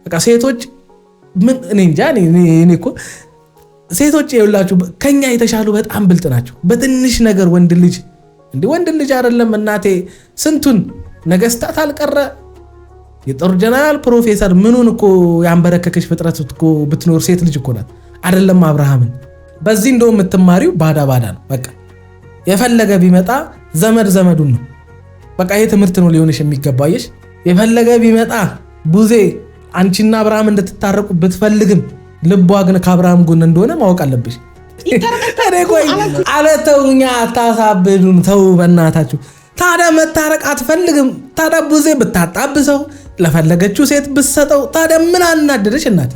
በቃ ሴቶች ምን እኔ እንጃ እኔ እኮ ሴቶች ይኸውላችሁ ከኛ የተሻሉ በጣም ብልጥ ናቸው በትንሽ ነገር ወንድ ልጅ አይደለም እናቴ ስንቱን ነገስታት አልቀረ የጦር ጀነራል ፕሮፌሰር ምኑን እኮ ያንበረከከሽ ፍጥረት እኮ ብትኖር ሴት ልጅ እኮ ናት አይደለም አብርሃምን በዚህ እንደው የምትማሪው ባዳ ነው በቃ የፈለገ ቢመጣ ዘመዱን ነው በቃ ይሄ ትምህርት ነው ሊሆንሽ የሚገባየሽ የፈለገ ቢመጣ ቡዜ አንቺና አብርሃም እንድትታረቁ ብትፈልግም ልቧ ግን ከአብርሃም ጎን እንደሆነ ማወቅ አለብሽ እኔ ቆይ አለተውኛ አታሳብዱን ተው በእናታችሁ ታዲያ መታረቅ አትፈልግም ታዲያ ቡዜ ብታጣብሰው ለፈለገችው ሴት ብትሰጠው ታዲያ ምን አናደደሽ እናት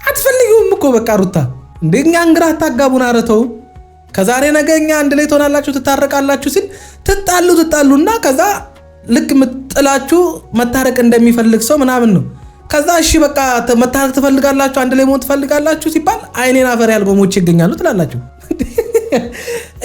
አትፈልጊውም እኮ በቃ ሩታ እንደኛ እንግራ አታጋቡን አረተው ከዛሬ ነገኛ አንድ ላይ ትሆናላችሁ ትታረቃላችሁ ሲል ትጣሉና ከዛ ልክ ምጥላችሁ መታረቅ እንደሚፈልግ ሰው ምናምን ነው ከዛ እሺ በቃ መታረቅ ትፈልጋላችሁ አንድ ላይ ሞት ትፈልጋላችሁ ሲባል አይኔን አፈር ያልጎሞች ይገኛሉ ትላላችሁ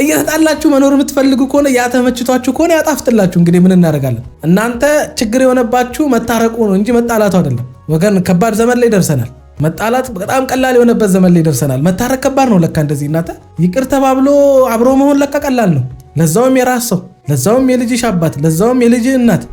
እየተጣላችሁ መኖር የምትፈልጉ ከሆነ ያተመችቷችሁ ከሆነ ያጣፍጥላችሁ እንግዲህ ምን እናደርጋለን እናንተ ችግር የሆነባችሁ መታረቁ ነው እንጂ መጣላቱ አይደለም ወገን ከባድ ዘመን ላይ ደርሰናል መጣላት በጣም ቀላል የሆነበት ዘመን ላይ ደርሰናል መታረቅ ከባድ ነው ለካ እንደዚህ እናንተ ይቅር ተባብሎ አብሮ መሆን ለካ ቀላል ነው ለዛውም የራስ ሰው ለዛውም የልጅሽ አባት ለዛውም የልጅ እናት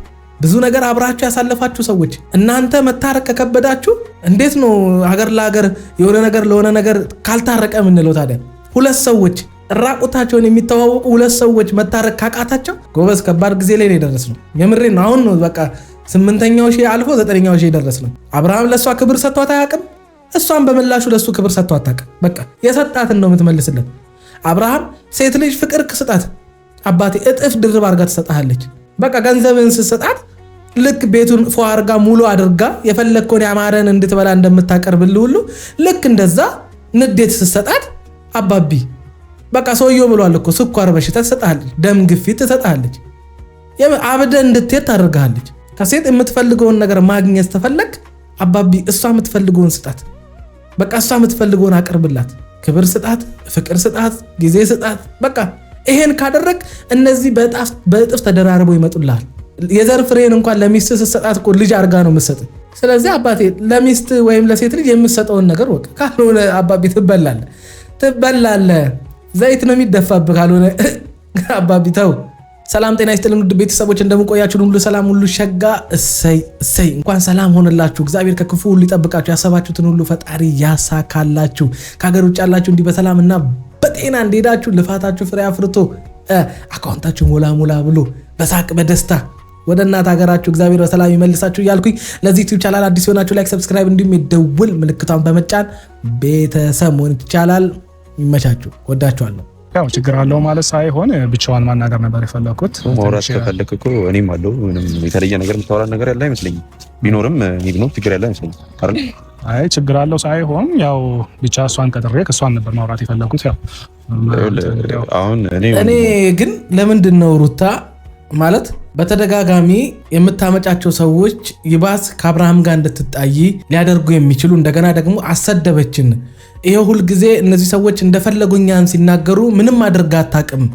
ብዙ ነገር አብራችሁ ያሳለፋችሁ ሰዎች እናንተ መታረቅ ከከበዳችሁ እንዴት ነው ሀገር ለሀገር የሆነ ነገር ለሆነ ነገር ካልታረቀ ምንለው ታዲያ ሁለት ሰዎች ራቁታቸውን የሚተዋወቁ ሁለት ሰዎች መታረቅ ካቃታቸው ጎበዝ ከባድ ጊዜ ላይ ደረስነው የምሬን ነው አሁን ነው በቃ 8ኛው ሺህ አልፎ 9ኛው ሺህ ደረስነው አብርሃም ለሷ ክብር ሰጥቷት አያውቅም እሷን በመላሹ ለሱ ክብር ሰጥቷት አታውቅም በቃ የሰጣትን ነው የምትመልስለት አብርሃም ሴት ልጅ ፍቅር ክስጣት አባቴ እጥፍ ድርብ አርጋ ትሰጣለች በቃ ገንዘብን ስትሰጣት ልክ ቤቱን ፎ አርጋ ሙሉ አድርጋ የፈለከውን ያማረን እንድትበላ እንደምታቀርብል ሁሉ ልክ እንደዛ ንዴት ስትሰጣት አባቢ በቃ ሰውየው ብሏል እኮ ስኳር በሽታ ትሰጣለች ደም ግፊት ትሰጣለች አብደ እንድትሄድ ታደርጋለች ከሴት የምትፈልገውን ነገር ማግኘት ተፈለክ አባቢ እሷ የምትፈልገውን ስጣት በቃ እሷ የምትፈልገውን አቅርብላት ክብር ስጣት ፍቅር ስጣት ጊዜ ስጣት በቃ ይሄን ካደረክ እነዚህ በእጥፍ ተደራርበው ይመጡልሃል የዘር ፍሬን እንኳን ለሚስት ስትሰጣት እኮ ልጅ አርጋ ነው የምትሰጥ ስለዚህ አባቴ ለሚስት ወይም ለሴት ልጅ የምትሰጠውን ነገር ወቅ ካልሆነ አባቢ ትበላለህ ዘይት ነው የሚደፋብህ ካልሆነ አባቢ ተው ሰላም ጤና ይስጥልን ውድ ቤተሰቦች እንደምቆያችሁ ሁሉ ሰላም ሁሉ ሸጋ እሰይ እንኳን ሰላም ሆነላችሁ እግዚአብሔር ከክፉ ሁሉ ይጠብቃችሁ ያሰባችሁትን ሁሉ ፈጣሪ ያሳካላችሁ ከሀገር ውጭ ያላችሁ እንዲህ በሰላምና በጤና እንደሄዳችሁ ልፋታችሁ ፍሬ አፍርቶ አካውንታችሁ ሞላ ብሎ በሳቅ በደስታ ወደ እናት ሀገራችሁ እግዚአብሔር በሰላም ይመልሳችሁ እያልኩኝ ለዚህ ዩቲዩብ ቻናል አዲስ ሆናችሁ ላይክ ሰብስክራይብ እንዲሁም የደውል ምልክቷን በመጫን ቤተሰብ መሆን ይቻላል ይመቻችሁ ወዳችኋለሁ ያው ችግር አለው ማለት ሳይሆን ብቻዋን ማናገር ነበር የፈለኩት ማውራት ከፈለክ እኮ እኔም አለው ምንም የተለየ ነገር የምታወራ ነገር ያለ አይመስለኝም ቢኖርም ነው ችግር ያለ አይመስለኝም አይደል አይ ችግር አለው ሳይሆን ያው ብቻ እሷን ቀጥሬ ከሷን ነበር ማውራት የፈለኩት ያው አሁን እኔ ግን ለምንድን ነው ሩታ ማለት በተደጋጋሚ የምታመጫቸው ሰዎች ይባስ ከአብርሃም ጋር እንድትጣይ ሊያደርጉ የሚችሉ እንደገና ደግሞ አሰደበችን ይሄ ሁሉ ጊዜ እነዚህ ሰዎች እንደፈለጉኛን ሲናገሩ ምንም አድርጋ አታውቅም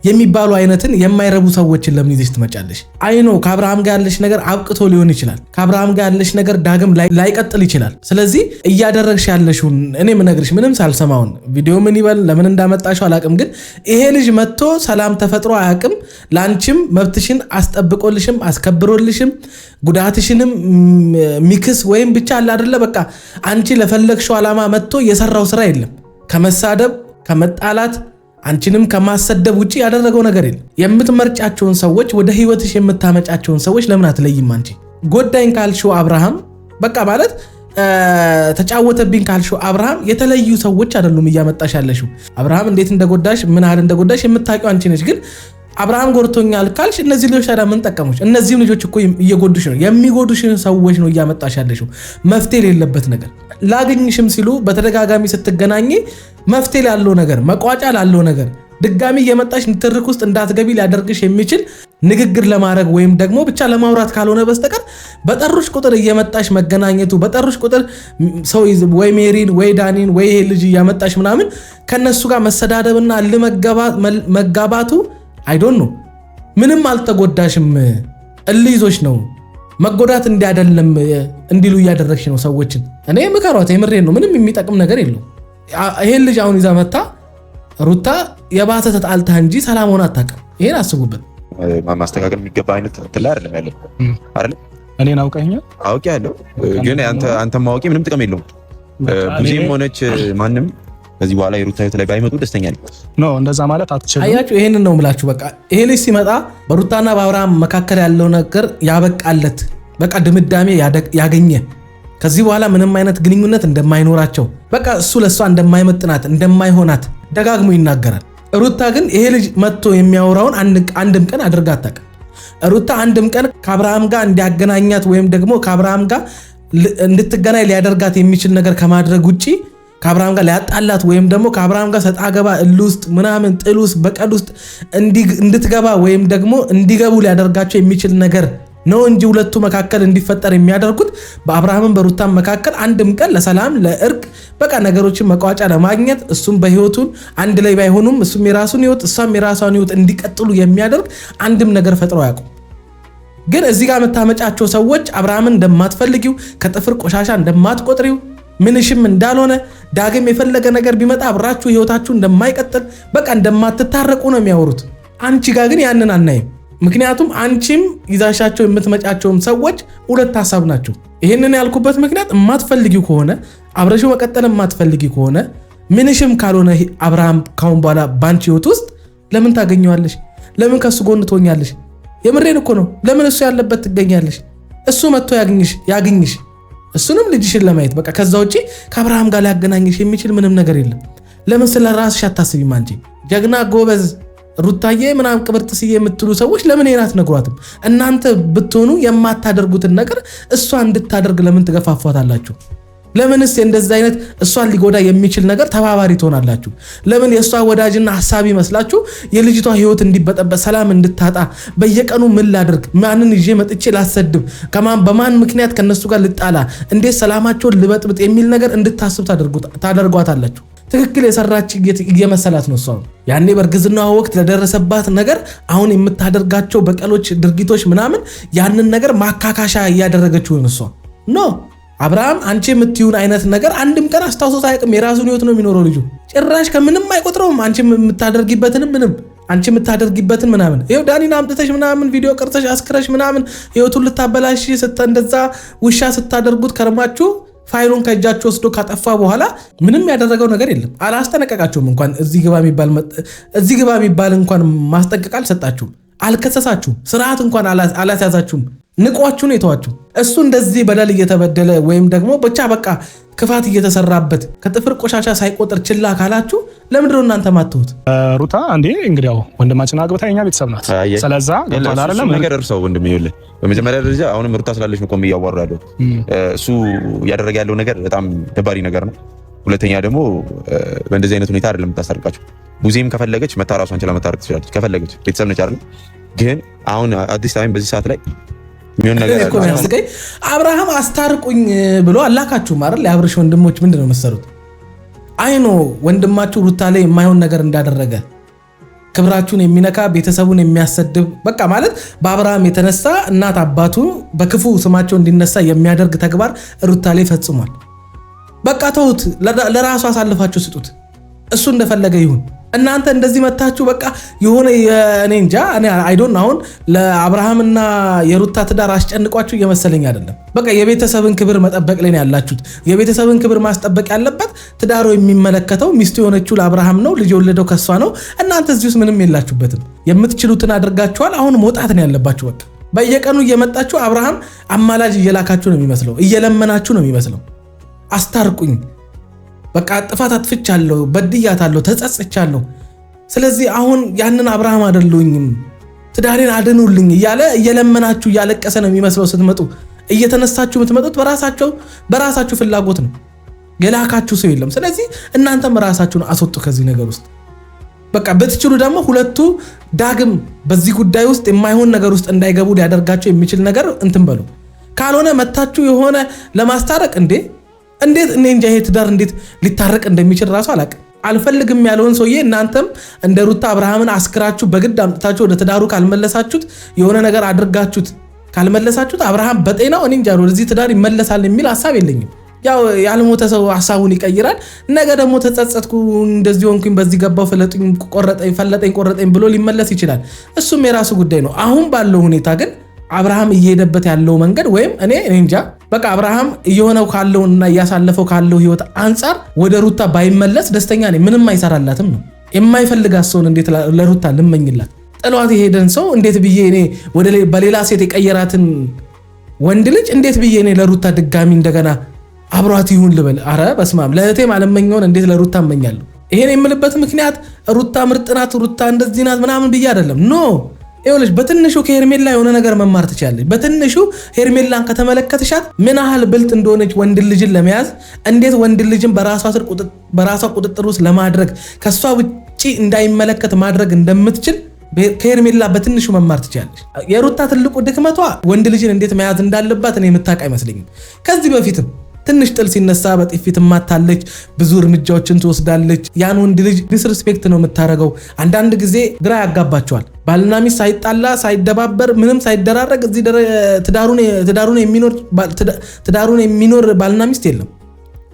የሚባሉ አይነትን የማይረቡ ሰዎችን ለምን ይዘሽ ትመጫለሽ አይኖ ከአብርሃም ጋር ያለሽ ነገር አብቅቶ ሊሆን ይችላል ከአብርሃም ጋር ያለሽ ነገር ዳግም ላይቀጥል ይችላል ስለዚህ እያደረግሽ ያለሽው እኔ ምነግርሽ ምንም ሳልሰማውን ቪዲዮ ምን ይበል ለምን እንዳመጣሽው አላውቅም ግን ይሄ ልጅ መጥቶ ሰላም ተፈጥሮ አያውቅም ላንቺም መብትሽን አስጠብቆልሽም አስከብሮልሽም ጉዳትሽንም ሚክስ ወይም ብቻ አለ አይደለ በቃ አንቺ ለፈለግሽው ዓላማ መጥቶ የሰራው ስራ የለም ከመሳደብ ከመጣላት አንቺንም ከማሰደብ ውጪ ያደረገው ነገር የለም የምትመርጫቸውን ሰዎች ወደ ህይወትሽ የምታመጫቸውን ሰዎች ለምን አትለይም አንቺ ጎዳኝ ካልሽው አብርሃም በቃ ማለት ተጫወተብኝ ካልሽው አብርሃም የተለዩ ሰዎች አይደሉም እያመጣሽ ያለሽው አብርሃም እንዴት እንደጎዳሽ ምን ያህል እንደጎዳሽ የምታውቂው አንቺ ነሽ ግን አብርሃም ጎርቶኛል ካልሽ እነዚህ ልጆች ታዲያ ምን ጠቀሙሽ እነዚህ ልጆች እኮ እየጎዱሽ ነው የሚጎዱሽን ሰዎች ነው እያመጣሽ ያለሽው መፍትሄ የሌለበት ነገር ላገኝሽም ሲሉ በተደጋጋሚ ስትገናኚ መፍትሄ ያለው ነገር መቋጫ ያለው ነገር ድጋሚ እየመጣሽ ንትርክ ውስጥ እንዳትገቢ ሊያደርግሽ የሚችል ንግግር ለማድረግ ወይም ደግሞ ብቻ ለማውራት ካልሆነ በስተቀር በጠሩሽ ቁጥር እየመጣሽ መገናኘቱ በጠሩሽ ቁጥር ሰው ወይ ሜሪን ወይ ዳኒን ወይ ይሄ ልጅ እያመጣሽ ምናምን ከነሱ ጋር መሰዳደብና መጋባቱ አይ ዶንት ኖ ምንም አልተጎዳሽም እልይዞሽ ነው መጎዳት እንዲያደለም እንዲሉ እያደረግሽ ነው ሰዎችን። እኔ ምከሯት፣ የምሬን ነው። ምንም የሚጠቅም ነገር የለው። ይሄን ልጅ አሁን ይዛ መታ ሩታ የባሰ ተጣልታ እንጂ ሰላም ሆና አታውቅም። ይሄን አስቡበት። ማስተካከል የሚገባ አይነት ትላ አይደለም ያለው አይደል? እኔን አውቀኸኛል? አውቄያለሁ፣ ግን አንተም ማወቄ ምንም ጥቅም የለውም። ብዙም ሆነች ማንም ከዚህ በኋላ የሩታ ህይወት ላይ ባይመጡ ደስተኛ ነኝ። ኖ እንደዛ ማለት አትችልም። አያችሁ፣ ይሄንን ነው የምላችሁ። በቃ ይሄ ልጅ ሲመጣ በሩታና በአብርሃም መካከል ያለው ነገር ያበቃለት፣ በቃ ድምዳሜ ያገኘ፣ ከዚህ በኋላ ምንም አይነት ግንኙነት እንደማይኖራቸው፣ በቃ እሱ ለሷ እንደማይመጥናት እንደማይሆናት ደጋግሞ ይናገራል። ሩታ ግን ይሄ ልጅ መጥቶ የሚያወራውን አንድም ቀን አድርጋ አታውቅም። ሩታ አንድም ቀን ከአብርሃም ጋር እንዲያገናኛት ወይም ደግሞ ከአብርሃም ጋር እንድትገናኝ ሊያደርጋት የሚችል ነገር ከማድረግ ውጪ ከአብርሃም ጋር ሊያጣላት ወይም ደግሞ ከአብርሃም ጋር ሰጣ ገባ እልህ ውስጥ ምናምን ጥል ውስጥ በቀል ውስጥ እንድትገባ ወይም ደግሞ እንዲገቡ ሊያደርጋቸው የሚችል ነገር ነው እንጂ ሁለቱ መካከል እንዲፈጠር የሚያደርጉት በአብርሃምም በሩታም መካከል አንድም ቀን ለሰላም ለእርቅ በቃ ነገሮችን መቋጫ ለማግኘት እሱም በህይወቱን አንድ ላይ ባይሆኑም እሱም የራሱን ህይወት እሷም የራሷን ህይወት እንዲቀጥሉ የሚያደርግ አንድም ነገር ፈጥረው ያውቁ። ግን እዚህ ጋር መታመጫቸው ሰዎች አብርሃምን እንደማትፈልጊው ከጥፍር ቆሻሻ እንደማትቆጥሪው ምንሽም እንዳልሆነ ዳግም የፈለገ ነገር ቢመጣ አብራችሁ ህይወታችሁ እንደማይቀጥል በቃ እንደማትታረቁ ነው የሚያወሩት። አንቺ ጋር ግን ያንን አናይም። ምክንያቱም አንቺም ይዛሻቸው የምትመጫቸውም ሰዎች ሁለት ሐሳብ ናቸው። ይሄንን ያልኩበት ምክንያት የማትፈልጊው ከሆነ አብረሽው መቀጠል የማትፈልጊው ከሆነ ምንሽም ካልሆነ አብርሃም ካሁን በኋላ ባንቺ ህይወት ውስጥ ለምን ታገኘዋለሽ? ለምን ከሱ ጎን ትሆኛለሽ? የምሬን እኮ ነው። ለምን እሱ ያለበት ትገኛለሽ? እሱ መጥቶ ያግኝሽ እሱንም ልጅሽን ለማየት በቃ። ከዛ ውጪ ከአብርሃም ጋር ሊያገናኝሽ የሚችል ምንም ነገር የለም። ለምን ስለ ራስሽ አታስቢም? አንቺ ጀግና ጎበዝ ሩታዬ ምናምን ቅብርጥስዬ የምትሉ ሰዎች ለምን ይናት ነግሯትም? እናንተ ብትሆኑ የማታደርጉትን ነገር እሷ እንድታደርግ ለምን ትገፋፏታላችሁ? ለምንስ እንደዚህ አይነት እሷን ሊጎዳ የሚችል ነገር ተባባሪ ትሆናላችሁ? ለምን የእሷ ወዳጅና ሐሳቢ መስላችሁ የልጅቷ ህይወት እንዲበጠበጥ ሰላም እንድታጣ በየቀኑ ምን ላድርግ፣ ማንን ይዤ መጥቼ ላሰድብ፣ በማን ምክንያት ከነሱ ጋር ልጣላ፣ እንዴት ሰላማቸውን ልበጥብጥ የሚል ነገር እንድታስብ ታደርጓታላችሁ? ትክክል የሰራች እየመሰላት ነው። እሷ ያኔ በእርግዝናዋ ወቅት ለደረሰባት ነገር አሁን የምታደርጋቸው በቀሎች፣ ድርጊቶች ምናምን ያንን ነገር ማካካሻ እያደረገችው ነው እሷ። ኖ አብርሃም አንቺ የምትዩን አይነት ነገር አንድም ቀን አስታውሶት አያውቅም። የራሱን ህይወት ነው የሚኖረው ልጁ። ጭራሽ ከምንም አይቆጥረውም። አንቺ የምታደርጊበትን ምናምን ይኸው ዳኒን አምጥተሽ ምናምን ቪዲዮ ቀርጸሽ አስክረሽ ምናምን ህይወቱን ልታበላሽ እንደዛ ውሻ ስታደርጉት ከርማችሁ ፋይሉን ከእጃችሁ ወስዶ ካጠፋ በኋላ ምንም ያደረገው ነገር የለም። አላስጠነቀቃችሁም። እንኳን እዚህ ግባ የሚባል እንኳን ማስጠንቀቅ አልሰጣችሁም። አልከሰሳችሁም። ስርዓት እንኳን አላስያዛችሁም። ንቋችሁ ነው የተዋችሁ። እሱ እንደዚህ በደል እየተበደለ ወይም ደግሞ ብቻ በቃ ክፋት እየተሰራበት ከጥፍር ቆሻሻ ሳይቆጥር ችላ ካላችሁ ለምንድነው እናንተ ማትሁት? ሩታ እንዴ እንግዲህ ያው ወንድማችን አግብታ የኛ ቤተሰብ ናት። ስለዛ ገብቷል አይደለም ነገር እርሰው ወንድም ይኸውልህ፣ በመጀመሪያ ደረጃ አሁንም ሩታ ስላለች ነው ቆም እያወራ ያለው። እሱ እያደረገ ያለው ነገር በጣም ደባሪ ነገር ነው። ሁለተኛ ደግሞ በእንደዚህ አይነት ሁኔታ አይደለም የምታስታርቃቸው። ቡዜም ከፈለገች መታ ራሷን ችላ መታረቅ ትችላለች። ከፈለገች ቤተሰብ ነች አይደል? ግን አሁን አዲስ ታይም በዚህ ሰዓት ላይ የሚሆን ነገር አብርሃም አስታርቁኝ ብሎ አላካችሁም አይደል? የአብርሽ ወንድሞች ምንድነው መሰሩት? አይኖ ወንድማችሁ ሩታ ላይ የማይሆን ነገር እንዳደረገ ክብራችሁን የሚነካ ቤተሰቡን የሚያሰድብ በቃ ማለት በአብርሃም የተነሳ እናት አባቱ በክፉ ስማቸው እንዲነሳ የሚያደርግ ተግባር ሩታ ላይ ፈጽሟል። በቃ ተውት፣ ለራሱ አሳልፋችሁ ስጡት። እሱ እንደፈለገ ይሁን። እናንተ እንደዚህ መታችሁ በቃ የሆነ እኔ እንጃ እኔ አይዶን አሁን ለአብርሃምና የሩታ ትዳር አስጨንቋችሁ እየመሰለኝ አይደለም። በቃ የቤተሰብን ክብር መጠበቅ ላይ ያላችሁት። የቤተሰብን ክብር ማስጠበቅ ያለበት ትዳሩ የሚመለከተው ሚስቱ የሆነችው ለአብርሃም ነው፣ ልጅ የወለደው ከሷ ነው። እናንተ እዚህ ውስጥ ምንም የላችሁበትም። የምትችሉትን አድርጋችኋል። አሁን መውጣት ነው ያለባችሁ። በቃ በየቀኑ እየመጣችሁ አብርሃም አማላጅ እየላካችሁ ነው የሚመስለው፣ እየለመናችሁ ነው የሚመስለው። አስታርቁኝ በቃ ጥፋት አጥፍቻለሁ፣ በድያታለሁ፣ ተጸጽቻለሁ። ስለዚህ አሁን ያንን አብርሃም አይደለሁኝም፣ ትዳሬን አድኑልኝ እያለ እየለመናችሁ እያለቀሰ ነው የሚመስለው። ስትመጡ እየተነሳችሁ የምትመጡት በራሳችሁ ፍላጎት ነው። የላካችሁ ሰው የለም። ስለዚህ እናንተም ራሳችሁን አስወጡ ከዚህ ነገር ውስጥ። በቃ ብትችሉ ደግሞ ሁለቱ ዳግም በዚህ ጉዳይ ውስጥ የማይሆን ነገር ውስጥ እንዳይገቡ ሊያደርጋቸው የሚችል ነገር እንትን በሉ። ካልሆነ መታችሁ የሆነ ለማስታረቅ እንዴት እኔ እንጃ ይሄ ትዳር እንዴት ሊታረቅ እንደሚችል ራሱ አላውቅም። አልፈልግም ያለውን ሰውዬ እናንተም እንደ ሩታ አብርሃምን አስክራችሁ በግድ አምጥታችሁ ወደ ትዳሩ ካልመለሳችሁት የሆነ ነገር አድርጋችሁት ካልመለሳችሁት አብርሃም በጤናው እኔ እንጃ ወደዚህ ትዳር ይመለሳል የሚል ሐሳብ የለኝም። ያው ያልሞተ ሰው ሐሳቡን ይቀይራል። ነገ ደግሞ ተጸጸትኩ እንደዚህ ሆንኩኝ በዚህ ገባው ፈለጠኝ ቆረጠኝ ብሎ ሊመለስ ይችላል። እሱም የራሱ ጉዳይ ነው። አሁን ባለው ሁኔታ ግን አብርሃም እየሄደበት ያለው መንገድ ወይም እኔ እንጃ በቃ አብርሃም እየሆነው ካለውና እያሳለፈው ካለው ህይወት አንፃር ወደ ሩታ ባይመለስ ደስተኛ ነኝ። ምንም አይሰራላትም ነው የማይፈልጋት ሰውን እንዴት ለሩታ ልመኝላት? ጥሏት የሄደን ሰው እንዴት ብዬ እኔ በሌላ ሴት የቀየራትን ወንድ ልጅ እንዴት ብዬ እኔ ለሩታ ድጋሚ እንደገና አብሯት ይሁን ልበል? አረ በስማም ለእህቴም አለመኘውን እንዴት ለሩታ እመኛለሁ? ይሄን የምልበት ምክንያት ሩታ ምርጥ ናት፣ ሩታ እንደዚህ ናት ምናምን ብዬ አይደለም። ኖ ይኸውልሽ በትንሹ ከሄርሜላ የሆነ ነገር መማር ትችላለች። በትንሹ ሄርሜላን ከተመለከተሻት ምን ያህል ብልጥ እንደሆነች ወንድ ልጅን ለመያዝ እንዴት ወንድ ልጅን በራሷ ቁጥጥር ውስጥ ለማድረግ ከሷ ውጪ እንዳይመለከት ማድረግ እንደምትችል ከሄርሜላ በትንሹ መማር ትችላለች። የሩታ ትልቁ ድክመቷ ወንድ ልጅን እንዴት መያዝ እንዳለባት እኔ የምታውቅ አይመስለኝም። ከዚህ በፊትም ትንሽ ጥል ሲነሳ በጥፊት ማታለች፣ ብዙ እርምጃዎችን ትወስዳለች። ያን ወንድ ልጅ ዲስሪስፔክት ነው የምታረገው። አንዳንድ ጊዜ ግራ ያጋባቸዋል። ባልና ሚስት ሳይጣላ ሳይደባበር ምንም ሳይደራረግ እዚህ ትዳሩን የሚኖር ባልና ሚስት የለም።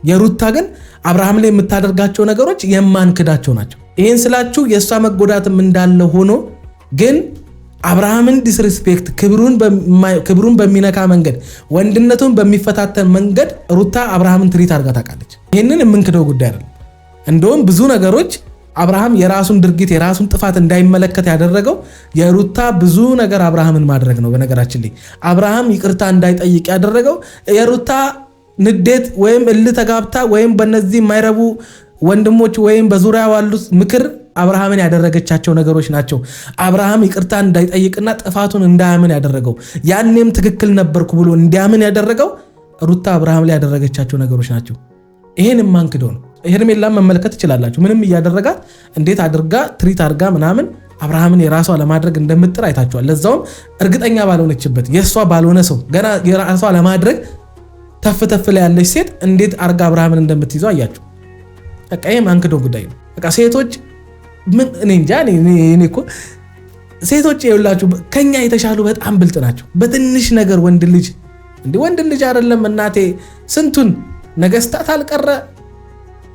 የሩታ ግን አብርሃም ላይ የምታደርጋቸው ነገሮች የማንክዳቸው ናቸው። ይሄን ስላችሁ የእሷ መጎዳትም እንዳለ ሆኖ ግን አብርሃምን ዲስሪስፔክት ክብሩን በሚነካ መንገድ ወንድነቱን በሚፈታተን መንገድ ሩታ አብርሃምን ትሪት አድርጋ ታውቃለች። ይህንን የምንክደው ጉዳይ አይደለም። እንደውም ብዙ ነገሮች አብርሃም የራሱን ድርጊት የራሱን ጥፋት እንዳይመለከት ያደረገው የሩታ ብዙ ነገር አብርሃምን ማድረግ ነው። በነገራችን ላይ አብርሃም ይቅርታ እንዳይጠይቅ ያደረገው የሩታ ንዴት ወይም እልህ ተጋብታ ወይም በነዚህ የማይረቡ ወንድሞች ወይም በዙሪያ ያሉት ምክር አብርሃምን ያደረገቻቸው ነገሮች ናቸው። አብርሃም ይቅርታ እንዳይጠይቅና ጥፋቱን እንዳያምን ያደረገው ያኔም ትክክል ነበርኩ ብሎ እንዲያምን ያደረገው ሩታ አብርሃም ላይ ያደረገቻቸው ነገሮች ናቸው። ይሄን ማንክደው ነው። ሄርሜላን መመልከት ትችላላችሁ። ምንም እያደረጋት እንዴት አድርጋ ትሪት አድርጋ ምናምን አብርሃምን የራሷ ለማድረግ እንደምትጥር አይታችኋል። ለዛውም እርግጠኛ ባልሆነችበት የሷ ባልሆነ ሰው ገና የራሷ ለማድረግ ተፍ ላይ ያለች ሴት እንዴት አርጋ አብርሃምን እንደምትይዘው አያችሁ። በቃ ይሄ ማንክደው ጉዳይ ነው። በቃ ሴቶች ምን እኔ እንጃ እኔ እኮ ሴቶች ይኸውላችሁ ከኛ የተሻሉ በጣም ብልጥ ናቸው። በትንሽ ነገር ወንድ ልጅ አይደለም እናቴ ስንቱን ነገስታት አልቀረ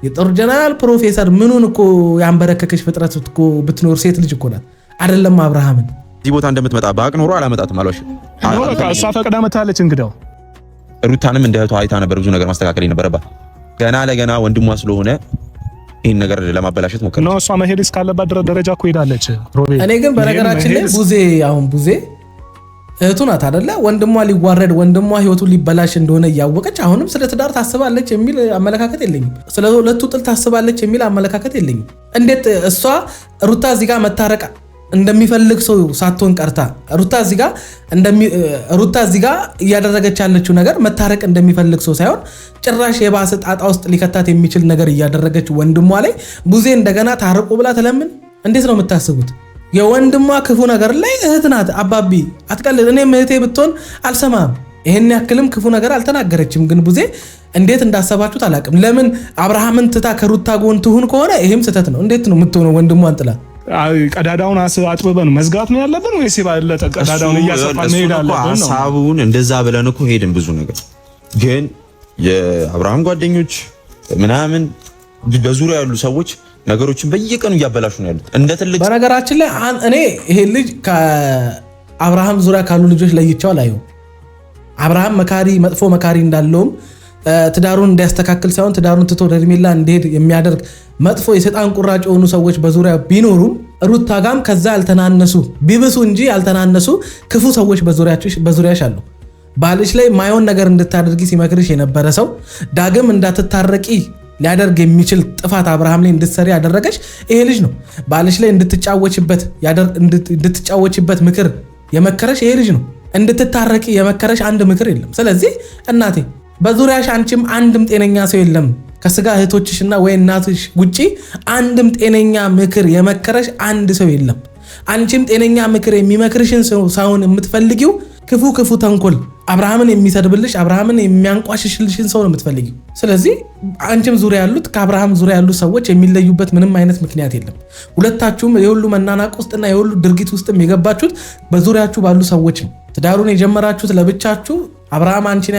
የጦር ጀነራል ፕሮፌሰር ምኑን እኮ ያንበረከከሽ ፍጥረት እኮ ብትኖር ሴት ልጅ እኮ ናት። አይደለም አብርሃምን እዚህ ቦታ እንደምትመጣ ባቅ ኖሮ አላመጣትም አሏሽ። በቃ እሷ ፈቅዳ መታለች። እንግዲያው ሩታንም እንደ እህቷ አይታ ነበር ብዙ ነገር ማስተካከል የነበረባት። ገና ለገና ወንድሟ ስለሆነ ይህን ነገር ለማበላሸት ሞከረ ነው። እሷ መሄድ እስካለባት ደረጃ እኮ ሄዳለች። እኔ ግን በነገራችን ላይ ቡዜ እህቱ ናት አይደለ? ወንድሟ ሊዋረድ ወንድሟ ህይወቱ ሊበላሽ እንደሆነ እያወቀች አሁንም ስለ ትዳር ታስባለች የሚል አመለካከት የለኝም። ስለ ሁለቱ ጥል ታስባለች የሚል አመለካከት የለኝም። እንዴት እሷ ሩታ እዚህ ጋር መታረቅ እንደሚፈልግ ሰው ሳትሆን ቀርታ ሩታ እዚህ ጋር እያደረገች ያለችው ነገር መታረቅ እንደሚፈልግ ሰው ሳይሆን ጭራሽ የባሰ ጣጣ ውስጥ ሊከታት የሚችል ነገር እያደረገች ወንድሟ ላይ ቡዜ እንደገና ታረቁ ብላ ተለምን። እንዴት ነው የምታስቡት? የወንድሟ ክፉ ነገር ላይ እህት ናት። አባቢ አትቀልድ። እኔም እህቴ ብትሆን አልሰማም። ይሄን ያክልም ክፉ ነገር አልተናገረችም። ግን ቡዜ እንዴት እንዳሰባችሁት አላውቅም። ለምን አብርሃምን ትታ ከሩታ ጎን ትሁን ከሆነ ይሄም ስህተት ነው። እንዴት ነው የምትሆነው? ወንድሟን ጥላ ቀዳዳውን አጥበበን መዝጋት ነው ያለብን ወይስ ባለጠ ቀዳዳውን እያሰፋን መሄድ አለብን ነው? ሐሳቡን እንደዛ ብለን እኮ ሄድን ብዙ ነገር። ግን የአብርሃም ጓደኞች ምናምን በዙሪያ ያሉ ሰዎች ነገሮችን በየቀኑ እያበላሹ ነው ያሉት። እንደ ትልቅ በነገራችን ላይ እኔ ይሄ ልጅ ከአብርሃም ዙሪያ ካሉ ልጆች ለይቼው አላየው። አብርሃም መጥፎ መካሪ እንዳለውም ትዳሩን እንዲያስተካክል ሳይሆን ትዳሩን ትቶ ወደ ሄርሜላ እንዲሄድ የሚያደርግ መጥፎ የሰይጣን ቁራጭ የሆኑ ሰዎች በዙሪያ ቢኖሩም ሩታ ጋም ከዛ ያልተናነሱ ቢብሱ እንጂ ያልተናነሱ ክፉ ሰዎች በዙሪያሽ አሉ። ባልሽ ላይ ማይሆን ነገር እንድታደርጊ ሲመክርሽ የነበረ ሰው ዳግም እንዳትታረቂ ሊያደርግ የሚችል ጥፋት አብርሃም ላይ እንድትሰሪ ያደረገሽ ይሄ ልጅ ነው። ባልሽ ላይ እንድትጫወችበት ምክር የመከረሽ ይሄ ልጅ ነው። እንድትታረቂ የመከረሽ አንድ ምክር የለም። ስለዚህ እናቴ በዙሪያሽ አንቺም አንድም ጤነኛ ሰው የለም ከስጋ እህቶችሽና ወይ እናትሽ ውጪ አንድም ጤነኛ ምክር የመከረሽ አንድ ሰው የለም። አንቺም ጤነኛ ምክር የሚመክርሽን ሰውን የምትፈልጊው ክፉ ተንኮል አብርሃምን የሚሰድብልሽ አብርሃምን የሚያንቋሽሽልሽን ሰው ነው የምትፈልጊው። ስለዚህ አንቺም ዙሪያ ያሉት ከአብርሃም ዙሪያ ያሉት ሰዎች የሚለዩበት ምንም አይነት ምክንያት የለም። ሁለታችሁም የሁሉ መናናቅ ውስጥና የሁሉ ድርጊት ውስጥም የገባችሁት በዙሪያችሁ ባሉ ሰዎች ነው። ትዳሩን የጀመራችሁት ለብቻችሁ፣ አብርሃም አንቺን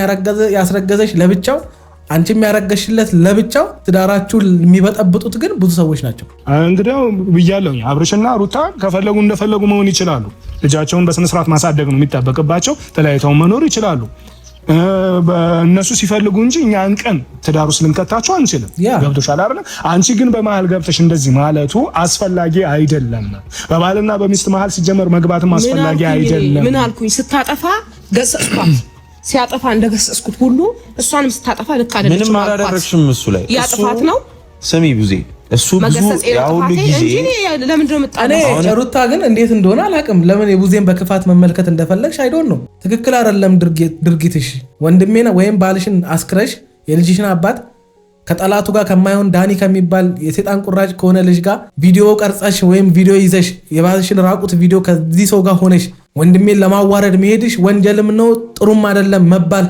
ያስረገዘሽ ለብቻው፣ አንቺም ያረገሽለት ለብቻው፣ ትዳራችሁን የሚበጠብጡት ግን ብዙ ሰዎች ናቸው። እንግዲህ ብያለሁ፣ አብርሽና ሩታ ከፈለጉ እንደፈለጉ መሆን ይችላሉ። ልጃቸውን በስነ ስርዓት ማሳደግ ነው የሚጠበቅባቸው። ተለያይተው መኖር ይችላሉ እነሱ ሲፈልጉ እንጂ እኛ አንቀን ትዳሩ ልንከታቸው አንችልም። ገብቶሻል አይደል? አንቺ ግን በመሃል ገብተሽ እንደዚህ ማለቱ አስፈላጊ አይደለም። በባልና በሚስት መሃል ሲጀመር መግባትም አስፈላጊ አይደለም። ምን አልኩኝ? ስታጠፋ ገሰጽኳት፣ ሲያጠፋ እንደገሰጽኩት ሁሉ እሷንም ስታጠፋ ልክ አይደለም። ምንም አላደረግሽም እሱ ላይ ያ ጥፋት ነው። ስሚ ቡዜ እሱ ብዙ ያው ጊዜ ለምንድነው የምጣለው? እኔ ሩታ ግን እንዴት እንደሆነ አላውቅም። ለምን የቡዜን በክፋት መመልከት እንደፈለግሽ አይዶን ነው። ትክክል አይደለም ድርጊትሽ። ወንድሜና ወይም ባልሽን አስክረሽ የልጅሽን አባት ከጠላቱ ጋር ከማይሆን ዳኒ ከሚባል የሰይጣን ቁራጭ ከሆነ ልጅ ጋር ቪዲዮ ቀርጸሽ ወይም ቪዲዮ ይዘሽ የባልሽን ራቁት ቪዲዮ ከዚህ ሰው ጋር ሆነሽ ወንድሜን ለማዋረድ መሄድሽ ወንጀልም ነው ጥሩም አይደለም መባል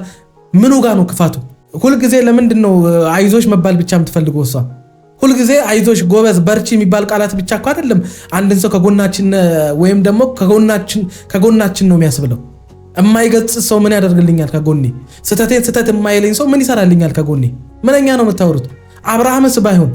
ምኑ ጋር ነው ክፋቱ? ሁልጊዜ ለምንድነው አይዞሽ መባል ብቻ የምትፈልገው እሷ? ሁልጊዜ አይዞሽ ጎበዝ በርቺ የሚባል ቃላት ብቻ እኮ አይደለም አንድን ሰው ከጎናችን ወይም ደግሞ ከጎናችን ነው የሚያስብለው። የማይገጽ ሰው ምን ያደርግልኛል ከጎኔ? ስተቴን ስተት የማይለኝ ሰው ምን ይሰራልኛል ከጎኔ? ምንኛ ነው የምታወሩት? አብርሃምስ ባይሆን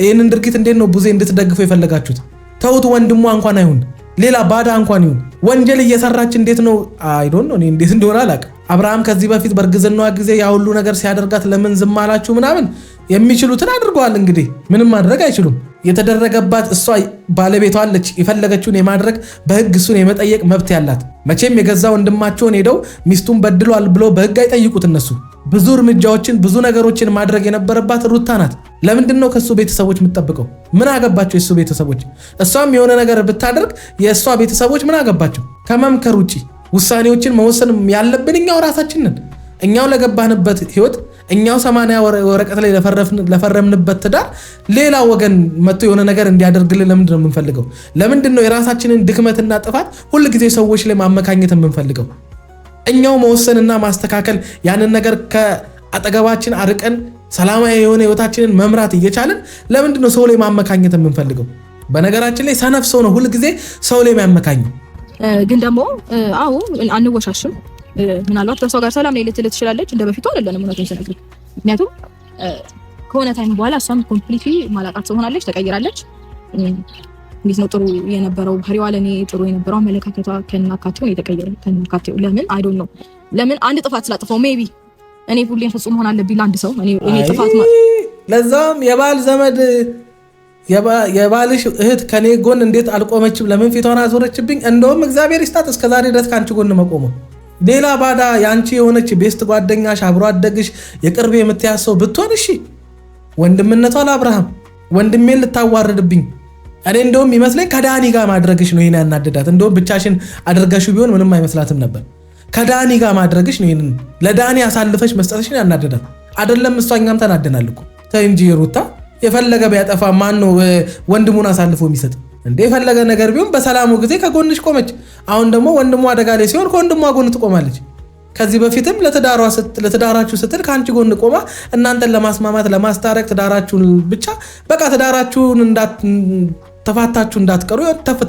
ይህንን ድርጊት እንዴት ነው ቡዜ እንድትደግፈው የፈለጋችሁት? ተውት። ወንድሟ እንኳን አይሁን ሌላ ባዳ እንኳን ይሁን ወንጀል እየሰራች እንዴት ነው አይዶን ነው እንዴት እንደሆነ አላውቅም። አብርሃም ከዚህ በፊት በእርግዝናዋ ጊዜ ያ ሁሉ ነገር ሲያደርጋት ለምን ዝም አላችሁ ምናምን የሚችሉትን አድርገዋል። እንግዲህ ምንም ማድረግ አይችሉም። የተደረገባት እሷ ባለቤቷ አለች። የፈለገችውን የማድረግ በህግ እሱን የመጠየቅ መብት ያላት። መቼም የገዛ ወንድማቸውን ሄደው ሚስቱን በድሏል ብሎ በህግ አይጠይቁት እነሱ። ብዙ እርምጃዎችን ብዙ ነገሮችን ማድረግ የነበረባት ሩታ ናት። ለምንድን ነው ከሱ ቤተሰቦች የምትጠብቀው? ምን አገባቸው የሱ ቤተሰቦች? እሷም የሆነ ነገር ብታደርግ የእሷ ቤተሰቦች ምን አገባቸው? ከመምከር ውጪ ውሳኔዎችን መወሰን ያለብን እኛው ራሳችን ነን። እኛው ለገባንበት ህይወት እኛው 80 ወረቀት ላይ ለፈረምንበት ትዳር ሌላ ወገን መጥቶ የሆነ ነገር እንዲያደርግልን ለምንድን ነው የምንፈልገው? ለምንድን ነው የራሳችንን ድክመትና ጥፋት ሁል ጊዜ ሰዎች ላይ ማመካኘት የምንፈልገው? እኛው መወሰንና ማስተካከል ያንን ነገር ከአጠገባችን አርቀን ሰላማዊ የሆነ ህይወታችንን መምራት እየቻለን ለምንድን ነው ሰው ላይ ማመካኘት የምንፈልገው? በነገራችን ላይ ሰነፍ ሰው ነው ሁል ጊዜ ሰው ላይ የሚያመካኘው። ግን ደግሞ አዎ አንወሻሽም። ምናልባት ከሷ ጋር ሰላም ላይ ልትል ትችላለች። እንደ በፊቱ አይደለም እውነቱን ስነግርህ። ምክንያቱም ከሆነ ታይም በኋላ እሷም ኮምፕሊትሊ ማላቃት ሰው ሆናለች፣ ተቀይራለች። እንዴት ነው ጥሩ የነበረው ባህሪዋ ለኔ ጥሩ የነበረው አመለካከቷ ከናካቴው የተቀየረ ከናካቴው ለምን አይ ዶንት ኖ ለምን አንድ ጥፋት ስላጥፈው ሜቢ እኔ ሁሌም ፍጹም መሆን አለብኝ ለአንድ ሰው እኔ ጥፋት ለዛም የባል ዘመድ የባልሽ እህት ከኔ ጎን እንዴት አልቆመችም? ለምን ፊቷን አዞረችብኝ? እንደውም እግዚአብሔር ይስጣት እስከዛሬ ድረስ ካንቺ ጎን መቆሙ። ሌላ ባዳ ያንቺ የሆነች ቤስት ጓደኛሽ አብሮ አደግሽ የቅርብ የምትያሰው ብትሆን እሺ፣ ወንድምነቷ ለአብርሃም ወንድሜን ልታዋርድብኝ እኔ እንደውም ይመስለኝ ከዳኒ ጋር ማድረግሽ ነው ይሄን ያናደዳት። እንደውም ብቻሽን አድርገሽው ቢሆን ምንም አይመስላትም ነበር። ከዳኒ ጋር ማድረግሽ ነው ይሄን ለዳኒ አሳልፈሽ መስጠትሽን ያናደዳት አይደለም። እሷኛም ተናደናል እኮ ተይ እንጂ ሩታ የፈለገ ቢያጠፋ ማን ነው ወንድሙን አሳልፎ የሚሰጥ እንዴ? የፈለገ ነገር ቢሆን በሰላሙ ጊዜ ከጎንሽ ቆመች። አሁን ደግሞ ወንድሙ አደጋ ላይ ሲሆን ከወንድሟ ጎን ትቆማለች። ከዚህ በፊትም ለትዳራችሁ ስትል ከአንቺ ጎን ቆማ እናንተን ለማስማማት ለማስታረቅ ትዳራችሁን ብቻ በቃ ትዳራችሁን ተፋታችሁ እንዳትቀሩ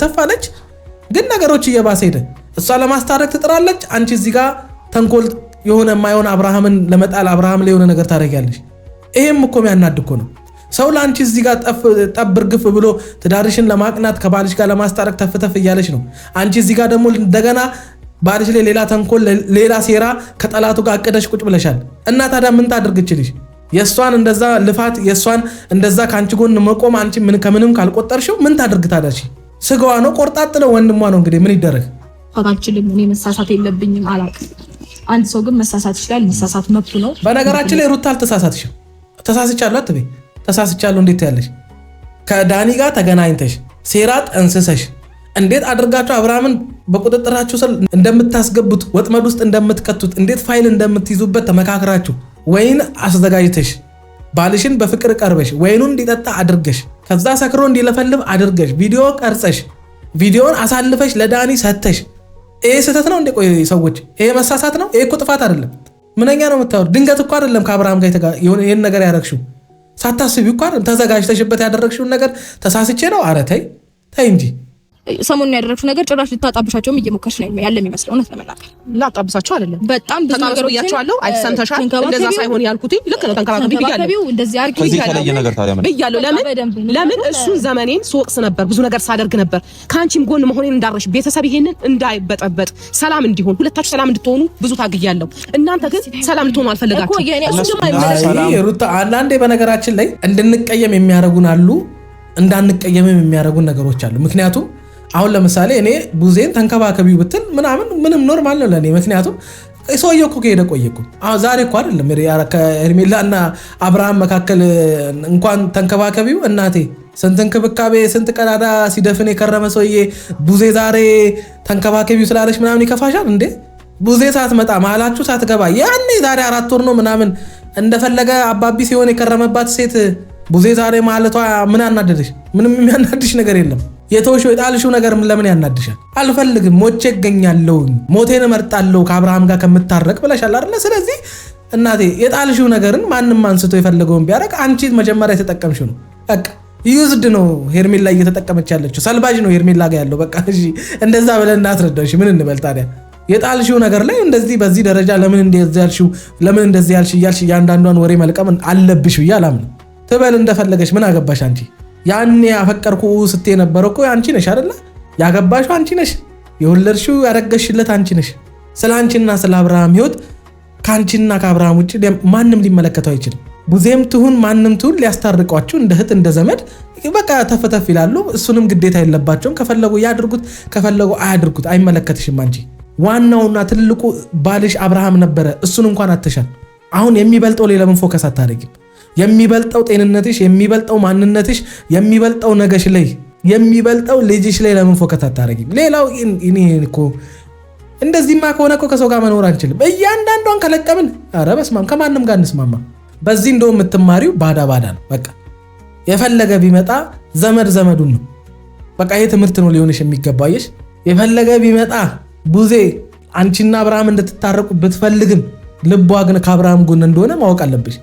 ተፋለች። ግን ነገሮች እየባሰ ሄደ። እሷ ለማስታረቅ ትጥራለች። አንቺ እዚህ ጋር ተንኮል የሆነ የማይሆን አብርሃምን ለመጣል አብርሃም ላይ የሆነ ነገር ታደርጊያለሽ። ይሄም እኮ የሚያናድ እኮ ነው። ሰው ለአንቺ እዚህ ጋር ጠብ እርግፍ ብሎ ትዳርሽን ለማቅናት ከባልሽ ጋር ለማስታረቅ ተፍተፍ እያለች ነው። አንቺ እዚህ ጋር ደግሞ እንደገና ባልሽ ላይ ሌላ ተንኮል ሌላ ሴራ ከጠላቱ ጋር አቅደሽ ቁጭ ብለሻል። እና ታዲያ ምን ታድርግችልሽ? የእሷን እንደዛ ልፋት የእሷን እንደዛ ከአንቺ ጎን መቆም አንቺ ከምንም ካልቆጠርሽው ምን ታድርግ ታዲያ? ስጋዋ ነው ቆርጣጥለው ወንድሟ ነው። እንግዲህ ምን ይደረግ? አታችልም። እኔ መሳሳት የለብኝም አላውቅም። አንድ ሰው ግን መሳሳት ይችላል። መሳሳት መብቱ ነው። በነገራችን ላይ ሩታ አልተሳሳትሽም። ተሳስቻለሁ አትበይ። ተሳስቻለሁ እንዴት ያለሽ? ከዳኒ ጋር ተገናኝተሽ ሴራ ጠንስሰሽ እንዴት አድርጋችሁ አብርሃምን በቁጥጥራችሁ ስር እንደምታስገቡት ወጥመድ ውስጥ እንደምትከቱት እንዴት ፋይል እንደምትይዙበት ተመካክራችሁ ወይን አስዘጋጅተሽ ባልሽን በፍቅር ቀርበሽ ወይኑን እንዲጠጣ አድርገሽ ከዛ ሰክሮ እንዲለፈልፍ አድርገሽ ቪዲዮ ቀርጸሽ ቪዲዮን አሳልፈሽ ለዳኒ ሰተሽ ይሄ ስህተት ነው እንዴ? ቆይ ሰዎች ይሄ መሳሳት ነው? ይሄ እኮ ጥፋት አይደለም። ምንኛ ነው የምታወሩ? ድንገት እኮ አይደለም ከአብርሃም ጋር ይሄን ነገር ያደረግሽው። ሳታስቢው እኮ አይደለም ተዘጋጅተሽበት ያደረግሽውን ነገር ተሳስቼ ነው። ኧረ ተይ እንጂ ሰሞኑን ያደረግሽው ነገር ጭራሽ ልታጣብሻቸውም እየሞከርሽ ነው ያለ የሚመስለው። እውነት ለመናገር ላጣብሳቸው አይደለም፣ በጣም ብዙ ነገሮች ያቻለው አይሰንተሻል። እንደዛ ሳይሆን ያልኩት ልክ ነው። ተንከባከቢ ብያለሁ፣ እንደዚህ አርጊ ብያለሁ። ለምን እሱን ዘመኔን ስወቅስ ነበር፣ ብዙ ነገር ሳደርግ ነበር። ከአንቺም ጎን መሆኔን እንዳረሽ ቤተሰብ ይሄንን እንዳይበጠበጥ ሰላም እንዲሆን ሁለታችሁ ሰላም እንድትሆኑ ብዙ ታግያለሁ። እናንተ ግን ሰላም እንድትሆኑ አልፈለጋችሁም። ሩታ አንዳንዴ በነገራችን ላይ እንድንቀየም የሚያደርጉን አሉ፣ እንዳንቀየምም የሚያደርጉን ነገሮች አሉ። ምክንያቱም አሁን ለምሳሌ እኔ ቡዜን ተንከባከቢው ብትል ምንም ኖርማል ነው ለኔ። ምክንያቱም ሰውየው እኮ ከሄደ ቆየ እኮ። ዛሬ እኮ አይደለም ከሄርሜላ እና አብርሃም መካከል እንኳን ተንከባከቢው እናቴ ስንት እንክብካቤ ስንት ቀዳዳ ሲደፍን የከረመ ሰውዬ ቡዜ ዛሬ ተንከባከቢው ስላለች ምናምን ይከፋሻል እንዴ? ቡዜ ሳትመጣ መሀላችሁ ሳትገባ ያኔ ዛሬ 4 ወር ነው ምናምን እንደፈለገ አባቢ ሲሆን የከረመባት ሴት ቡዜ ዛሬ ማለቷ ምን ያናደድሽ? ምንም የሚያናድሽ ነገር የለም። የተውሽው የጣልሽው ነገር ለምን ያናድሻል? አልፈልግም፣ ሞቼ እገኛለሁ፣ ሞቴን እመርጣለሁ ከአብርሃም ጋር ከምታረቅ ብለሻል አይደለ? ስለዚህ እናቴ የጣልሽው ነገርን ማንም አንስቶ የፈለገውን ቢያረግ አንቺ መጀመሪያ የተጠቀምሽው ነው። በቃ ዩዝድ ነው ሄርሜላ እየተጠቀመች ያለችው፣ ሰልባጅ ነው ሄርሜላ ጋር ያለው። በቃ እሺ እንደዛ ብለን እናስረዳሽ። ምን እንበል ታዲያ? የጣልሽው ነገር ላይ እንደዚህ በዚህ ደረጃ ለምን እንደዚህ ያልሽው ለምን እንደዚህ ያልሽ እያልሽ እያንዳንዷን ወሬ መልቀም አለብሽ ብዬ አላምንም። ትበል እንደፈለገች ምን አገባሽ አንቺ? ያኔ ያፈቀርኩ ስትይ ነበር እኮ አንቺ ነሽ አይደለ? ያገባሽው አንቺ ነሽ፣ የወለድሽው ያረገሽለት አንቺ ነሽ። ስለ አንቺና ስለ አብርሃም ህይወት ከአንቺና ከአብርሃም ውጭ ማንም ሊመለከተው አይችልም። ቡዜም ትሁን ማንም ትሁን ሊያስታርቋችሁ እንደ እህት እንደ ዘመድ በቃ ተፈተፍ ይላሉ። እሱንም ግዴታ የለባቸውም። ከፈለጉ ያድርጉት፣ ከፈለጉ አያድርጉት፣ አይመለከትሽም አንቺ። ዋናውና ትልቁ ባልሽ አብርሃም ነበረ፣ እሱን እንኳን አትሻል። አሁን የሚበልጠው ላይ ለምን ፎከስ አታደርጊም? የሚበልጠው ጤንነትሽ፣ የሚበልጠው ማንነትሽ፣ የሚበልጠው ነገሽ ላይ የሚበልጠው ልጅሽ ላይ ለምን ፎከስ አታደርጊም? ሌላው እኔ እኮ እንደዚህማ ከሆነ እኮ ከሰው ጋር መኖር አንችልም። እያንዳንዷን ከለቀምን ኧረ በስመ አብ ከማንም ጋር እንስማማ። በዚህ እንደው የምትማሪው ባዳ ነው። በቃ የፈለገ ቢመጣ ዘመድ ዘመዱን ነው። በቃ ይሄ ትምህርት ነው ሊሆንሽ የሚገባየሽ። የፈለገ ቢመጣ ቡዜ አንቺና አብርሃም እንድትታረቁ ብትፈልግም ልቧ ግን ከአብርሃም ጎን እንደሆነ ማወቅ አለብሽ።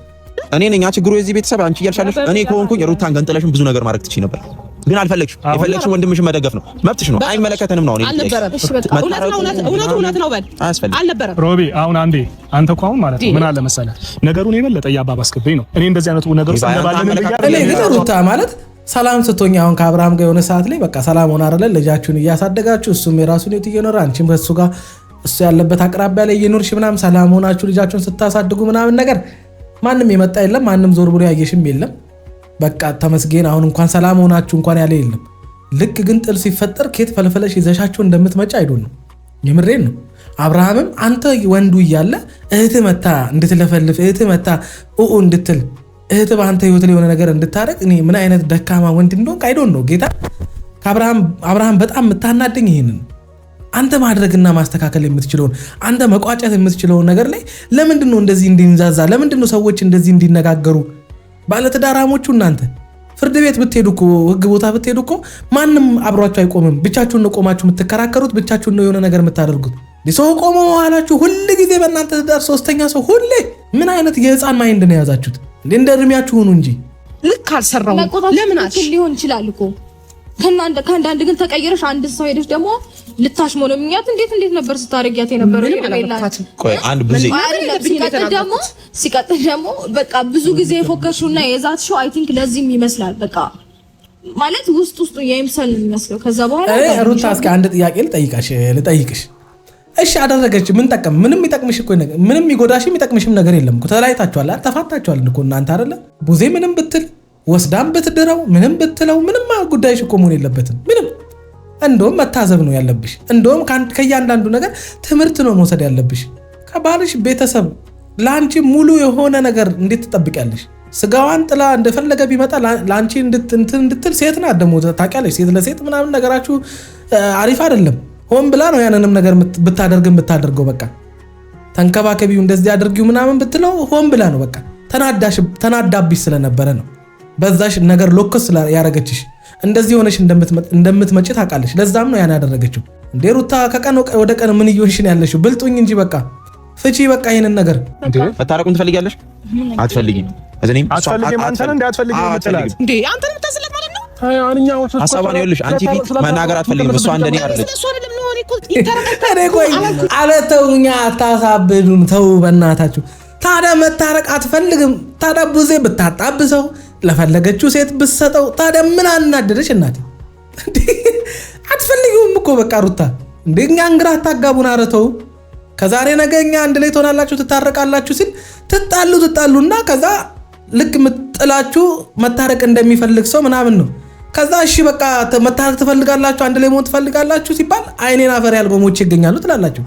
እኔ ነኝ ችግሩ የዚህ ቤተሰብ አንቺ እያልሻለሽ። እኔ ከሆንኩኝ ሩታን ገንጥለሽም ብዙ ነገር ማድረግ ትችይ ነበር፣ ግን አልፈለግሽም። የፈለግሽው ወንድምሽን መደገፍ ነው፣ መብትሽ ነው፣ አይመለከተንም ነው። እውነት ነው በል አልነበረም። ሮቢ አሁን አንዴ አንተ እኮ አሁን ማለት ነው ምን አለ መሰለህ ነገሩን የበለጠ እያባባስክብኝ ነው። እኔ እንደዚህ አይነቱ ነገር ውስጥ እንደባለን እኔ ግን ሩታ ማለት ሰላም ስትሆኝ አሁን ከአብርሃም ጋር የሆነ ሰዓት ላይ በቃ ሰላም ሆነ አይደለ? ልጃችሁን እያሳደጋችሁ እሱም የራሱን ህይወት እየኖረ አንቺም ከሱ ጋር እሱ ያለበት አቅራቢያ ላይ እየኖርሽ ምናምን ሰላም ሆናችሁ ልጃችሁን ስታሳድጉ ምናምን ነገር ማንም የመጣ የለም፣ ማንም ዞር ብሎ ያየሽም የለም። በቃ ተመስገን። አሁን እንኳን ሰላም ሆናችሁ እንኳን ያለ የለም። ልክ ግን ጥል ሲፈጠር ኬት ፈልፈለሽ ይዘሻቸው እንደምትመጪ አይዶን ነው። የምሬን ነው። አብርሃምም አንተ ወንዱ እያለ እህት መታ እንድትለፈልፍ እህት መታ እንድትል እህት በአንተ ህይወት ላይ የሆነ ነገር እንድታረቅ እኔ ምን አይነት ደካማ ወንድ እንደሆንክ አይዶን ነው ጌታ። ከአብርሃም በጣም የምታናደኝ ይሄንን አንተ ማድረግና ማስተካከል የምትችለውን አንተ መቋጨት የምትችለውን ነገር ላይ ለምንድን ነው እንደዚህ እንዲንዛዛ? ለምንድን ነው ሰዎች እንደዚህ እንዲነጋገሩ? ባለትዳራሞቹ እናንተ ፍርድ ቤት ብትሄዱ እኮ ህግ ቦታ ብትሄዱ እኮ ማንም አብሯችሁ አይቆምም። ብቻችሁን ነው ቆማችሁ የምትከራከሩት፣ ብቻችሁን ነው የሆነ ነገር የምታደርጉት። ሰው ቆሞ መዋላችሁ ሁል ጊዜ በእናንተ ትዳር ሶስተኛ ሰው ሁሌ ምን አይነት የህፃን ማይንድ ነው የያዛችሁት? እንደ እድሜያችሁ ሁኑ እንጂ ልክ አልሰራው ለምን አልሽ? ሊሆን ይችላል እኮ ከአንዳንድ ግን ተቀየረሽ አንድ ሰው ሄደሽ ደግሞ ልታሽሞለምኛት እንዴት ነበር ስታረጊያት የነበረው? ቆይ አንድ ብዙ ሲቀጥል ደግሞ በቃ ብዙ ጊዜ የፎከርሽውና የዛትሽው አይ ቲንክ ለዚህም ይመስላል በቃ ማለት ውስጡ የይምሰል የሚመስለው። ከዛ በኋላ ሩታ እስኪ አንድ ጥያቄ ልጠይቅሽ። እሺ አደረገች ምን ጠቀም? ምንም ይጠቅምሽ እኮ ነገር ምንም ይጎዳሽም ይጠቅምሽም ነገር የለም እኮ። ተለያይታችኋል አይደል? ተፋታችኋል እኮ እናንተ አይደለ? ቡዜ ምንም ብትል ወስዳም ብትድረው ምንም ብትለው ምንም ጉዳይሽ እኮ መሆን የለበትም ምንም። እንደውም መታዘብ ነው ያለብሽ። እንደውም ከእያንዳንዱ ነገር ትምህርት ነው መውሰድ ያለብሽ። ከባልሽ ቤተሰብ ለአንቺ ሙሉ የሆነ ነገር እንዴት ትጠብቂያለሽ? ስጋዋን ጥላ እንደፈለገ ቢመጣ ለአንቺ እንድትል ሴት ናት ደግሞ ታውቂያለሽ። ሴት ለሴት ምናምን ነገራችሁ አሪፍ አይደለም። ሆን ብላ ነው ያንንም ነገር ብታደርገው በቃ ተንከባከቢው እንደዚህ አድርጊው ምናምን ብትለው ሆን ብላ ነው በቃ ተናዳብሽ ስለነበረ ነው በዛሽ ነገር ሎከስ ያረገችሽ። እንደዚህ ሆነሽ እንደምትመጪ ታውቃለሽ። ለዛም ነው ያን ያደረገችው። እንዴ ሩታ ከቀን ወደ ቀን ምን እየሆንሽ ነው ያለሽው? ብልጡኝ እንጂ በቃ ፍቺ በቃ ይሄንን ነገር መታረቁን ትፈልጊያለሽ? አትፈልጊም? እኔም አትፈልጊም። አንተን እንደ አትፈልጊም ይችላል እንዴ አንተን የምታስለት ማለት ነው። ሀሳቧን ይኸውልሽ አንቺ ፊት መናገር አትፈልጊም። እሷ እንደኔ አይደለች። እኔ ቆይ አለ ተውኛ፣ አታሳብዱን፣ ተው በእናታችሁ። ታዲያ መታረቅ አትፈልግም? ታዲያ ቡዜ ብታጣብሰው ለፈለገችው ሴት ብትሰጠው ታዲያ ምን አናደደሽ እናቴ? አትፈልጊውም እኮ በቃ ሩታ እንደኛ እንግራ አታጋቡን። ኧረ ተው። ከዛሬ ነገ እኛ አንድ ላይ ትሆናላችሁ ትታረቃላችሁ ሲል ትጣሉና ከዛ ልክ ምጥላችሁ መታረቅ እንደሚፈልግ ሰው ምናምን ነው። ከዛ እሺ በቃ መታረቅ ትፈልጋላችሁ አንድ ላይ መሆን ትፈልጋላችሁ ሲባል አይኔን አፈር ያልጎሞች ይገኛሉ ትላላችሁ።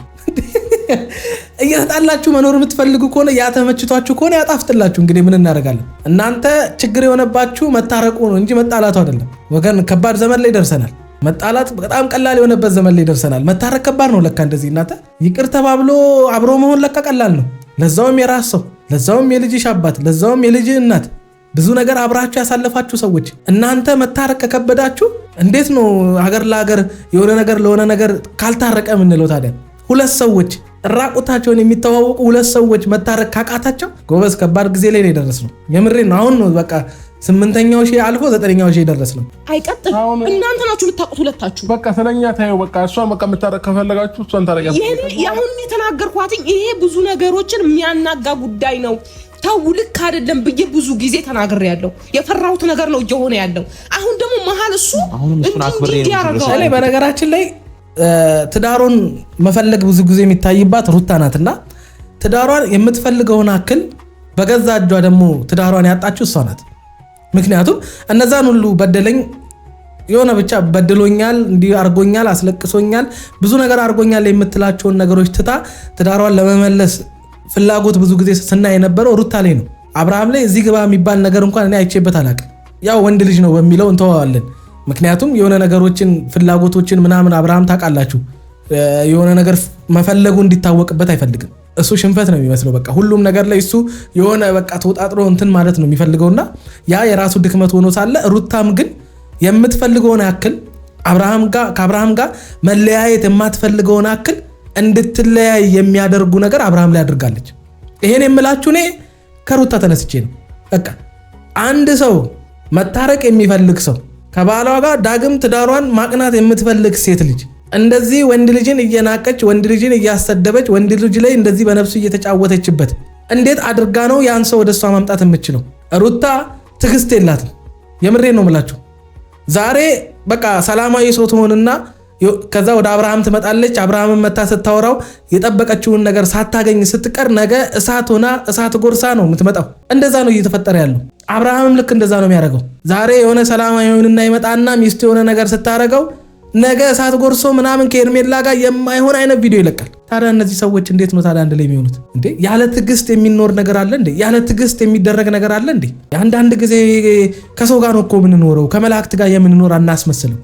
እየተጣላችሁ መኖር የምትፈልጉ ከሆነ ያተመችቷችሁ ከሆነ ያጣፍጥላችሁ። እንግዲህ ምን እናደርጋለን? እናንተ ችግር የሆነባችሁ መታረቁ ነው እንጂ መጣላቱ አይደለም። ወገን ከባድ ዘመን ላይ ደርሰናል። መጣላት በጣም ቀላል የሆነበት ዘመን ላይ ደርሰናል። መታረቅ ከባድ ነው ለካ። እንደዚህ እናንተ ይቅር ተባብሎ አብሮ መሆን ለካ ቀላል ነው። ለዛውም የራስ ሰው፣ ለዛውም የልጅሽ አባት፣ ለዛውም የልጅ እናት፣ ብዙ ነገር አብራችሁ ያሳለፋችሁ ሰዎች። እናንተ መታረቅ ከከበዳችሁ እንዴት ነው ሀገር ለሀገር የሆነ ነገር ለሆነ ነገር ካልታረቀ የምንለው ታዲያ? ሁለት ሰዎች ራቁታቸውን የሚተዋወቁ ሁለት ሰዎች መታረቅ ካቃታቸው ጎበዝ ከባድ ጊዜ ላይ ነው የደረስነው። የምሬን ነው። አሁን ነው በቃ 8ኛው ሺህ አልፎ 9ኛው ሺህ ደረስነው። አይቀጥል እናንተ ናችሁ የምታውቁት ሁለታችሁ። በቃ ስለኛ ታየው በቃ እሷን በቃ መታረቅ ከፈለጋችሁ እሷን ታረጋችሁ። ያሁን የተናገርኳት ይሄ ብዙ ነገሮችን የሚያናጋ ጉዳይ ነው። ታው ልክ አይደለም ብዬ ብዙ ጊዜ ተናግሬያለሁ። የፈራሁት ነገር ነው እየሆነ ያለው። አሁን ደግሞ መሀል እሱ እንዲህ ያደርገዋል። በነገራችን ላይ ትዳሩን መፈለግ ብዙ ጊዜ የሚታይባት ሩታ ናትና ትዳሯን የምትፈልገውን አክል በገዛ እጇ ደግሞ ትዳሯን ያጣችው እሷ ናት። ምክንያቱም እነዛን ሁሉ በደለኝ የሆነ ብቻ በድሎኛል፣ እንዲህ አርጎኛል፣ አስለቅሶኛል፣ ብዙ ነገር አርጎኛል የምትላቸውን ነገሮች ትታ ትዳሯን ለመመለስ ፍላጎት ብዙ ጊዜ ስናይ የነበረው ሩታ ላይ ነው። አብርሃም ላይ እዚህ ግባ የሚባል ነገር እንኳን እኔ አይቼበት አላውቅም። ያው ወንድ ልጅ ነው በሚለው እንተዋዋለን። ምክንያቱም የሆነ ነገሮችን ፍላጎቶችን ምናምን አብርሃም ታውቃላችሁ የሆነ ነገር መፈለጉ እንዲታወቅበት አይፈልግም። እሱ ሽንፈት ነው የሚመስለው። በቃ ሁሉም ነገር ላይ እሱ የሆነ በቃ ተወጣጥሮ እንትን ማለት ነው የሚፈልገውና ያ የራሱ ድክመት ሆኖ ሳለ ሩታም ግን የምትፈልገውን ያክል ከአብርሃም ጋር መለያየት የማትፈልገውን ያክል እንድትለያይ የሚያደርጉ ነገር አብርሃም ላይ አድርጋለች። ይሄን የምላችሁ እኔ ከሩታ ተነስቼ ነው። በቃ አንድ ሰው መታረቅ የሚፈልግ ሰው ከባሏ ጋር ዳግም ትዳሯን ማቅናት የምትፈልግ ሴት ልጅ እንደዚህ ወንድ ልጅን እየናቀች ወንድ ልጅን እያሰደበች ወንድ ልጅ ላይ እንደዚህ በነፍሱ እየተጫወተችበት እንዴት አድርጋ ነው ያን ሰው ወደሷ ማምጣት የምትችለው? ሩታ ትዕግስት የላትም። የምሬን ነው የምላችሁ። ዛሬ በቃ ሰላማዊ ሰው ትሆንና ከዛ ወደ አብርሃም ትመጣለች። አብርሃምን መታ ስታወራው የጠበቀችውን ነገር ሳታገኝ ስትቀር ነገ እሳት ሆና እሳት ጎርሳ ነው የምትመጣው። እንደዛ ነው እየተፈጠረ ያለው። አብርሃምም ልክ እንደዛ ነው የሚያደርገው። ዛሬ የሆነ ሰላማዊ ሆንና ይመጣና ሚስቱ የሆነ ነገር ስታረገው ነገ እሳት ጎርሶ ምናምን ከኤርሜላ ጋር የማይሆን አይነት ቪዲዮ ይለቃል። ታዲያ እነዚህ ሰዎች እንዴት ነው ታዲያ አንድ ላይ የሚሆኑት እንዴ? ያለ ትዕግስት የሚኖር ነገር አለ እንዴ? ያለ ትዕግስት የሚደረግ ነገር አለ እንዴ? አንዳንድ ጊዜ ከሰው ጋር ነው እኮ የምንኖረው፣ ከመላእክት ጋር የምንኖር አናስመስልም።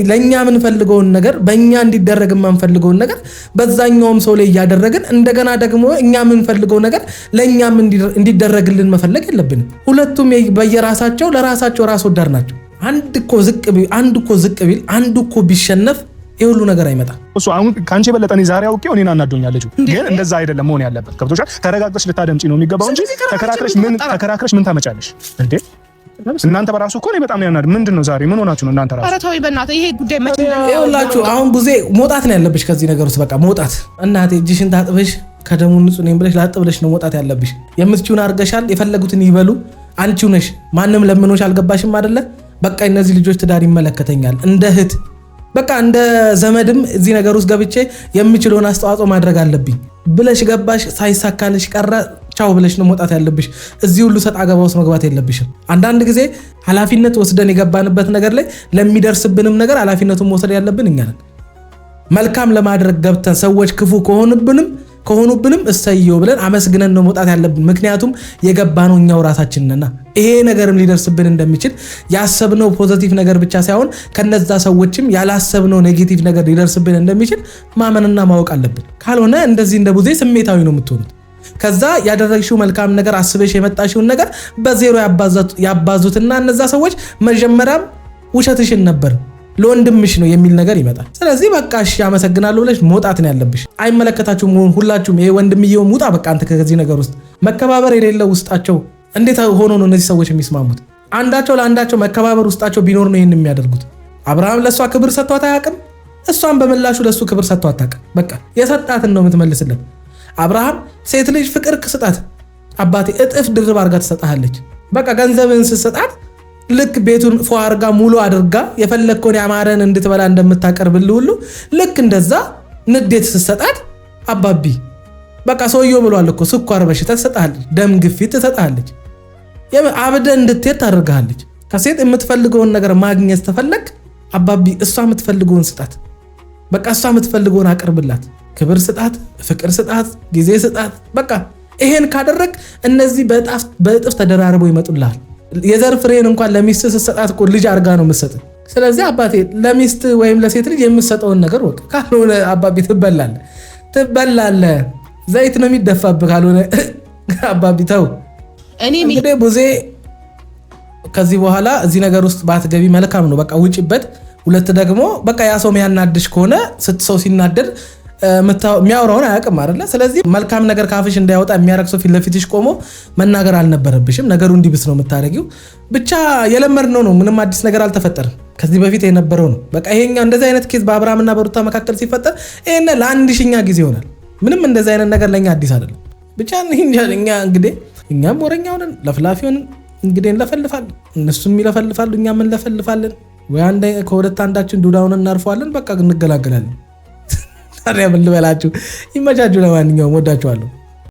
ለኛ የምንፈልገውን ነገር በእኛ እንዲደረግ የማንፈልገውን ነገር በዛኛውም ሰው ላይ እያደረግን እንደገና ደግሞ እኛ የምንፈልገው ነገር ለእኛም እንዲደረግልን መፈለግ የለብንም። ሁለቱም በየራሳቸው ለራሳቸው ራስ ወዳድ ናቸው። አንድ እኮ ዝቅ ቢል አንዱ እኮ ቢሸነፍ የሁሉ ነገር አይመጣም። እሱ አሁን ካንቺ የበለጠ እኔ ዛሬ አውቄው እኔን አናዶኛለች። ግን እንደዛ አይደለም መሆን ያለበት። ገብቶሻል? ተረጋግጠሽ ልታደምጪ ነው የሚገባው እንጂ ተከራክረሽ ምን ታመጫለሽ እንዴ? እናንተ በራሱ እኮ ነው በጣም ያናድ። ምንድነው ዛሬ ምን ሆናችሁ ነው እናንተ ራሱ? ኧረ ተወኝ በእናትህ ይሄ ጉዳይ መቼ ይኸውላችሁ፣ አሁን ጊዜ መውጣት ነው ያለብሽ ከዚህ ነገር ውስጥ። በቃ መውጣት። እናቴ እጅሽን ታጥበሽ ከደሙ ንጹህ ነኝ ብለሽ ላጥ ብለሽ ነው መውጣት ያለብሽ። የምትችውን አድርገሻል። የፈለጉትን ይበሉ። አንቺው ነሽ ማንም ለምኖሽ አልገባሽም አይደለ? በቃ እነዚህ ልጆች ትዳር ይመለከተኛል እንደ እህት በቃ እንደ ዘመድም እዚህ ነገር ውስጥ ገብቼ የምችለውን አስተዋጽኦ ማድረግ አለብኝ ብለሽ ገባሽ። ሳይሳካልሽ ቀረ ቻው ብለሽ ነው መውጣት ያለብሽ። እዚህ ሁሉ ሰጣ ገባ ውስጥ መግባት የለብሽም። አንዳንድ ጊዜ ኃላፊነት ወስደን የገባንበት ነገር ላይ ለሚደርስብንም ነገር ኃላፊነቱን መውሰድ ያለብን እኛ ነን። መልካም ለማድረግ ገብተን ሰዎች ክፉ ከሆኑብንም እሰየው ብለን አመስግነን ነው መውጣት ያለብን። ምክንያቱም የገባነው እኛው ራሳችን ነና ይሄ ነገርም ሊደርስብን እንደሚችል ያሰብነው ፖዚቲቭ ነገር ብቻ ሳይሆን ከነዛ ሰዎችም ያላሰብነው ኔጌቲቭ ነገር ሊደርስብን እንደሚችል ማመንና ማወቅ አለብን። ካልሆነ እንደዚህ እንደ ቡዜ ስሜታዊ ነው የምትሆኑት። ከዛ ያደረግሽው መልካም ነገር አስበሽ የመጣሽውን ነገር በዜሮ ያባዙትና እነዛ ሰዎች መጀመሪያም ውሸትሽን ነበር ለወንድምሽ ነው የሚል ነገር ይመጣል። ስለዚህ በቃ እሺ አመሰግናለሁ ብለሽ መውጣት ነው ያለብሽ። አይመለከታችሁም ሁላችሁም። ይሄ ወንድምየው ሙጣ በቃ አንተ ከዚህ ነገር ውስጥ መከባበር የሌለው ውስጣቸው እንዴት ሆኖ ነው እነዚህ ሰዎች የሚስማሙት? አንዳቸው ለአንዳቸው መከባበር ውስጣቸው ቢኖር ነው ይህን የሚያደርጉት። አብርሃም ለእሷ ክብር ሰጥቷት አያውቅም፣ እሷም በምላሹ ለእሱ ክብር ሰጥቷት አታውቅም። በቃ የሰጣትን ነው የምትመልስለት። አብርሃም ሴት ልጅ ፍቅር ስጣት አባቴ እጥፍ ድርብ አድርጋ ትሰጣለች። በቃ ገንዘብን ስትሰጣት ልክ ቤቱን ፎ አድርጋ ሙሉ አድርጋ የፈለግከውን ያማረን እንድትበላ እንደምታቀርብልህ ሁሉ ልክ እንደዛ ንዴት ስትሰጣት አባቢ በቃ ሰውየው ብሏል እኮ ስኳር በሽታ ትሰጣለች፣ ደም ግፊት ትሰጣለች፣ አብደ እንድትሄድ ታደርግሃለች። ከሴት የምትፈልገውን ነገር ማግኘት ተፈለግ አባቢ እሷ የምትፈልገውን ስጣት። በቃ እሷ የምትፈልገውን አቅርብላት። ክብር ስጣት፣ ፍቅር ስጣት፣ ጊዜ ስጣት። በቃ ይሄን ካደረግ እነዚህ በእጥፍ ተደራርበው ይመጡልሃል። የዘር ፍሬን እንኳን ለሚስት ስትሰጣት እኮ ልጅ አድርጋ ነው የምትሰጥ። ስለዚህ አባቴ ለሚስት ወይም ለሴት ልጅ የምትሰጠውን ነገር ወቅ ካልሆነ አባቢ ትበላለህ። ዘይት ነው የሚደፋብህ ካልሆነ አባቢ ተው። እንግዲህ ቡዜ ከዚህ በኋላ እዚህ ነገር ውስጥ ባትገቢ መልካም ነው። በቃ ውጭበት። ሁለት ደግሞ በቃ ያ ሰው የሚያናድሽ ከሆነ ሰው ሲናደድ የሚያወራውን አያውቅም አይደለ? ስለዚህ መልካም ነገር ካፍሽ እንዳይወጣ የሚያረግ ሰው ፊት ለፊትሽ ቆሞ መናገር አልነበረብሽም። ነገሩ እንዲብስ ነው የምታደርጊው። ብቻ የለመድነው ነው። ምንም አዲስ ነገር አልተፈጠረም። ከዚህ በፊት የነበረው ነው። በቃ ይሄኛ እንደዚህ አይነት ኬዝ በአብርሃምና በሩታ መካከል ሲፈጠር ይሄን ለአንድ ሺኛ ጊዜ ይሆናል። ምንም እንደዚህ አይነት ነገር ለኛ አዲስ አይደለም። ብቻ እኛ እንግዲህ እኛም ወረኛው ነን፣ ለፍላፊ ሆነን እንግዲህ እንለፈልፋለን። እነሱም ይለፈልፋሉ፣ እኛም እንለፈልፋለን። ወይ ከሁለት አንዳችን ዱዳውን እናርፈዋለን። በቃ እንገላገላለን። ታዲያ ምን ልበላችሁ? ይመቻችሁ። ለማንኛውም ወዳችኋለሁ።